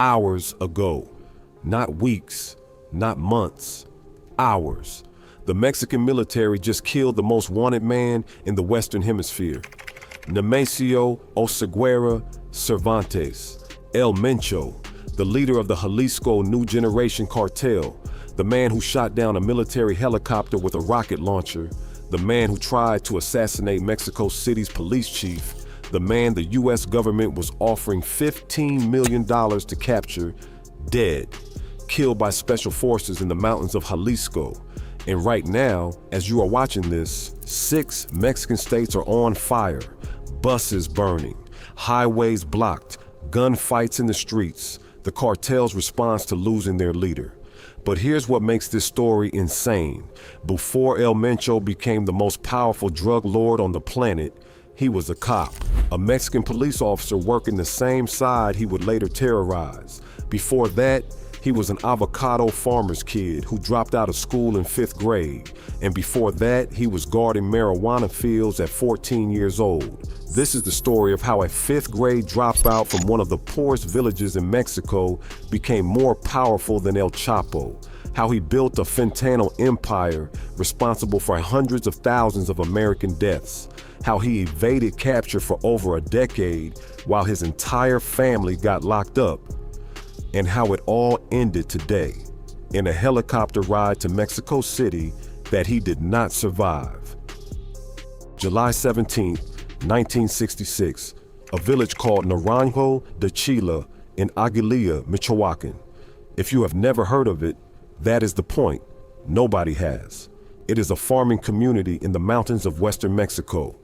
Hours ago. Not weeks, not months, hours. The Mexican military just killed the most wanted man in the Western Hemisphere. Nemesio Oseguera Cervantes, El Mencho, the leader of the Jalisco New Generation Cartel, the man who shot down a military helicopter with a rocket launcher, the man who tried to assassinate Mexico City's police chief, the man the U.S. government was offering $15 million to capture, dead, killed by special forces in the mountains of Jalisco. And right now, as you are watching this, 6 Mexican states are on fire, buses burning, highways blocked, gunfights in the streets, the cartel's response to losing their leader. But here's what makes this story insane. Before El Mencho became the most powerful drug lord on the planet, he was a cop, a Mexican police officer working the same side he would later terrorize. Before that, he was an avocado farmer's kid who dropped out of school in 5th grade. And before that, he was guarding marijuana fields at 14 years old. This is the story of how a 5th grade dropout from one of the poorest villages in Mexico became more powerful than El Chapo, how he built a fentanyl empire responsible for hundreds of thousands of American deaths, how he evaded capture for over a decade while his entire family got locked up, and how it all ended today in a helicopter ride to Mexico City that he did not survive. July 17, 1966, a village called Naranjo de Chila in Aguililla, Michoacan. If you have never heard of it, that is the point. Nobody has. It is a farming community in the mountains of western Mexico.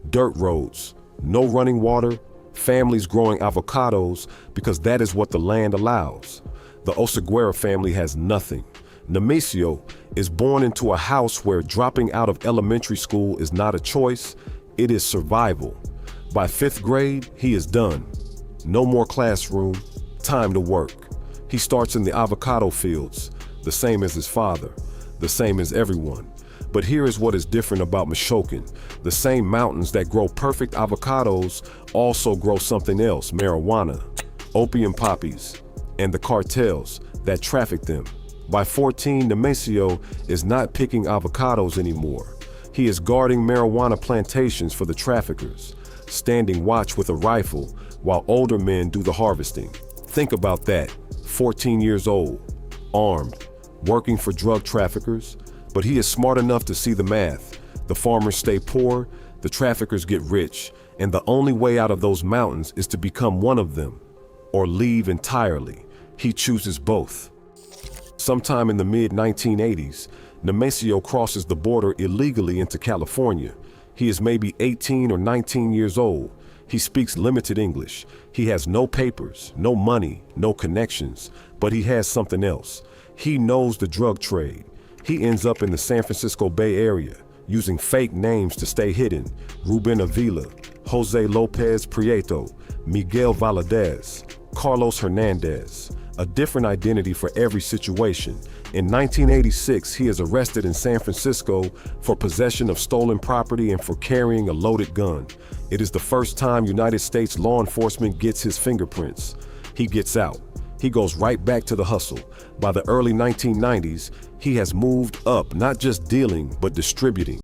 Dirt roads, no running water, families growing avocados because that is what the land allows. The Oseguera family has nothing. Nemesio is born into a house where dropping out of elementary school is not a choice, it is survival. By 5th grade, he is done. No more classroom, time to work. He starts in the avocado fields, the same as his father, the same as everyone. But here is what is different about Michoacan. The same mountains that grow perfect avocados also grow something else, marijuana, opium poppies, and the cartels that traffic them. By 14, Nemesio is not picking avocados anymore. He is guarding marijuana plantations for the traffickers, standing watch with a rifle while older men do the harvesting. Think about that, 14 years old, armed, working for drug traffickers, but he is smart enough to see the math. The farmers stay poor, the traffickers get rich, and the only way out of those mountains is to become one of them, or leave entirely. He chooses both. Sometime in the mid-1980s, Nemesio crosses the border illegally into California. He is maybe 18 or 19 years old. He speaks limited English. He has no papers, no money, no connections, but he has something else. He knows the drug trade. He ends up in the San Francisco Bay Area, using fake names to stay hidden. Ruben Avila, Jose Lopez Prieto, Miguel Valadez, Carlos Hernandez. A different identity for every situation. In 1986, he is arrested in San Francisco for possession of stolen property and for carrying a loaded gun. It is the first time United States law enforcement gets his fingerprints. He gets out. He goes right back to the hustle. By the early 1990s, he has moved up, not just dealing, but distributing.